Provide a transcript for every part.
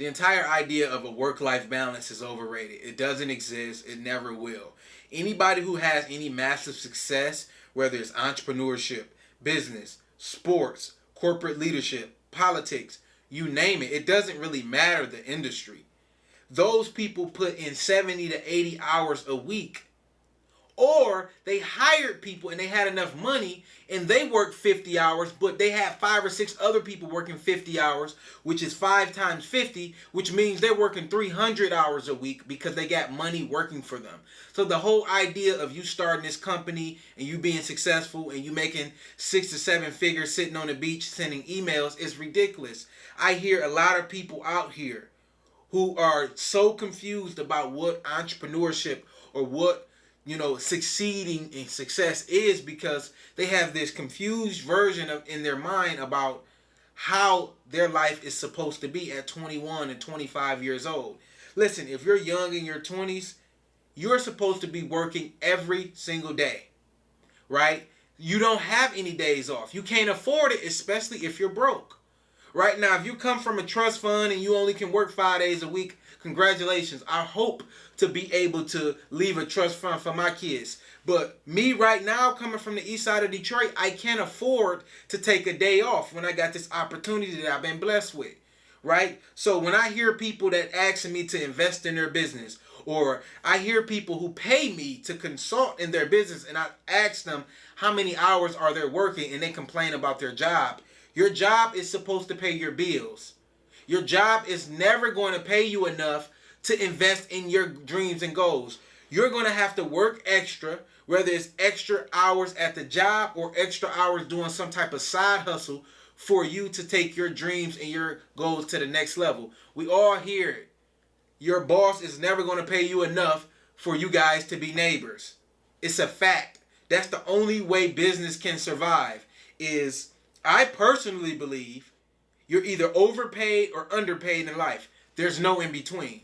The entire idea of a work-life balance is overrated. It doesn't exist. It never will. Anybody who has any massive success, whether it's entrepreneurship, business, sports, corporate leadership, politics, you name it, it doesn't really matter the industry. Those people put in 70 to 80 hours a week. Or they hired people and they had enough money and they worked 50 hours, but they had 5 or 6 other people working 50 hours, which is 5 times 50, which means they're working 300 hours a week because they got money working for them. So the whole idea of you starting this company and you being successful and you making 6 to 7 figures sitting on the beach sending emails is ridiculous. I hear a lot of people out here who are so confused about what entrepreneurship or what succeeding in success is because they have this confused version of in their mind about how their life is supposed to be at 21 and 25 years old. Listen, if you're young in your 20s, you're supposed to be working every single day, right? You don't have any days off. You can't afford it, especially if you're broke. Right now, if you come from a trust fund and you only can work 5 days a week, congratulations. I hope to be able to leave a trust fund for my kids. But me right now, coming from the east side of Detroit, I can't afford to take a day off when I got this opportunity that I've been blessed with, right? So when I hear people that asking me to invest in their business, or I hear people who pay me to consult in their business and I ask them how many hours are they working and they complain about their job. Your job is supposed to pay your bills. Your job is never going to pay you enough to invest in your dreams and goals. You're going to have to work extra, whether it's extra hours at the job or extra hours doing some type of side hustle for you to take your dreams and your goals to the next level. We all hear it. Your boss is never going to pay you enough for you guys to be neighbors. It's a fact. That's the only way business can survive is I personally believe you're either overpaid or underpaid in life. There's no in between.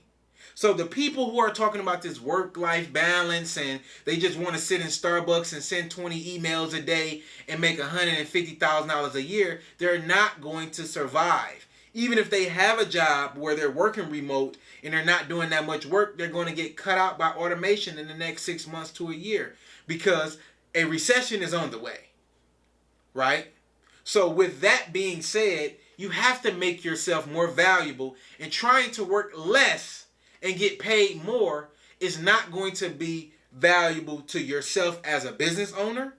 So the people who are talking about this work-life balance and they just want to sit in Starbucks and send 20 emails a day and make $150,000 a year, they're not going to survive. Even if they have a job where they're working remote and they're not doing that much work, they're going to get cut out by automation in the next 6 months to a year because a recession is on the way, right? So with that being said, you have to make yourself more valuable, and trying to work less and get paid more is not going to be valuable to yourself as a business owner.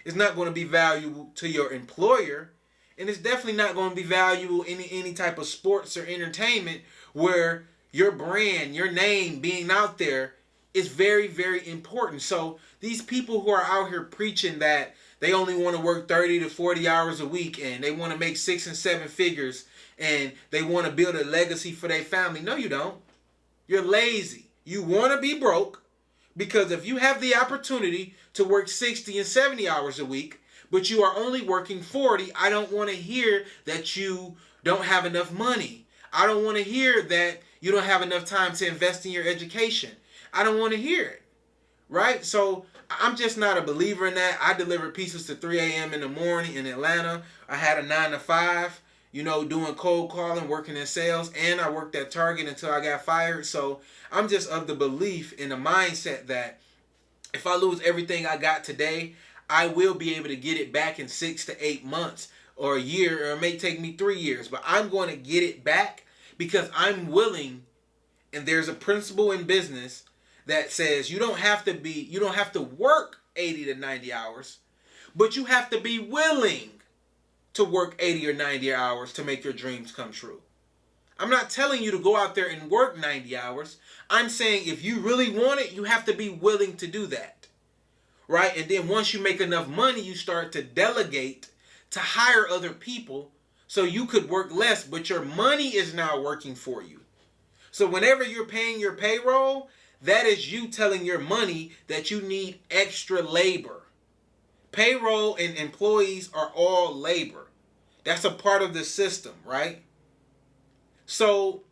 It's not going to be valuable to your employer, and it's definitely not going to be valuable in any type of sports or entertainment where your brand, your name being out there is very, very important. So these people who are out here preaching that they only want to work 30 to 40 hours a week and they want to make 6 and 7 figures and they want to build a legacy for their family. No, you don't. You're lazy. You want to be broke because if you have the opportunity to work 60 and 70 hours a week, but you are only working 40, I don't want to hear that you don't have enough money. I don't want to hear that you don't have enough time to invest in your education. I don't want to hear it, right? So I'm just not a believer in that. I delivered pizzas to 3 a.m. in the morning in Atlanta. I had a 9 to 5, doing cold calling, working in sales, and I worked at Target until I got fired. So I'm just of the belief in the mindset that if I lose everything I got today, I will be able to get it back in 6 to 8 months or a year, or it may take me 3 years, but I'm going to get it back because I'm willing. And there's a principle in business that says you don't have to work 80 to 90 hours, but you have to be willing to work 80 or 90 hours to make your dreams come true. I'm not telling you to go out there and work 90 hours. I'm saying if you really want it, you have to be willing to do that, right? And then once you make enough money, you start to delegate to hire other people so you could work less, but your money is now working for you. So whenever you're paying your payroll, that is you telling your money that you need extra labor. Payroll and employees are all labor. That's a part of the system, right? So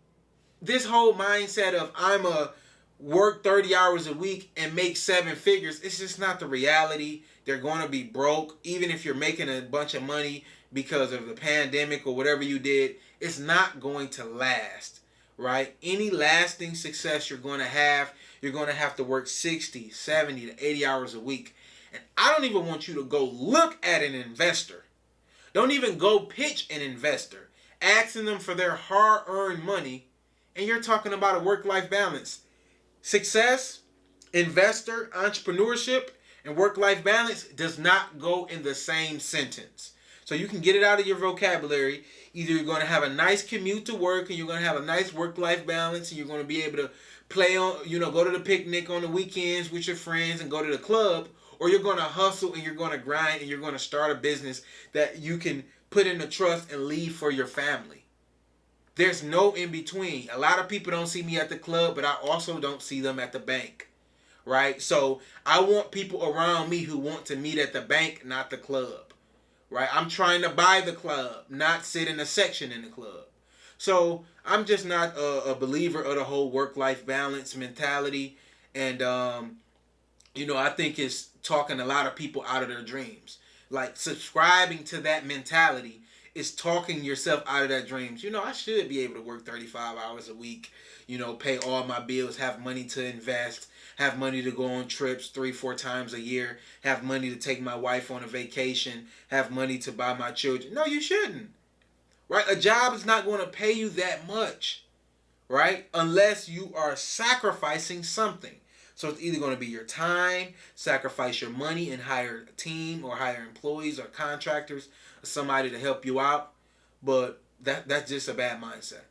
this whole mindset of I'm a work 30 hours a week and make 7 figures, it's just not the reality. They're going to be broke. Even if you're making a bunch of money because of the pandemic or whatever you did, it's not going to last. right? Any lasting success you're going to have to work 60, 70 to 80 hours a week. And I don't even want you to go look at an investor. Don't even go pitch an investor, asking them for their hard-earned money, and you're talking about a work-life balance. Success, investor, entrepreneurship, and work-life balance does not go in the same sentence. So you can get it out of your vocabulary. Either you're going to have a nice commute to work and you're going to have a nice work-life balance and you're going to be able to play on, go to the picnic on the weekends with your friends and go to the club, or you're going to hustle and you're going to grind and you're going to start a business that you can put in the trust and leave for your family. There's no in between. A lot of people don't see me at the club, but I also don't see them at the bank. Right? So I want people around me who want to meet at the bank, not the club. Right? I'm trying to buy the club, not sit in a section in the club. So I'm just not a believer of the whole work-life balance mentality. And, I think it's talking a lot of people out of their dreams. Like subscribing to that mentality is talking yourself out of that dreams. I should be able to work 35 hours a week, pay all my bills, have money to invest, have money to go on trips 3-4 times a year, have money to take my wife on a vacation, have money to buy my children. No, you shouldn't. Right? A job is not going to pay you that much, right? Unless you are sacrificing something. So it's either going to be your time, sacrifice your money and hire a team or hire employees or contractors or somebody to help you out. But that's just a bad mindset.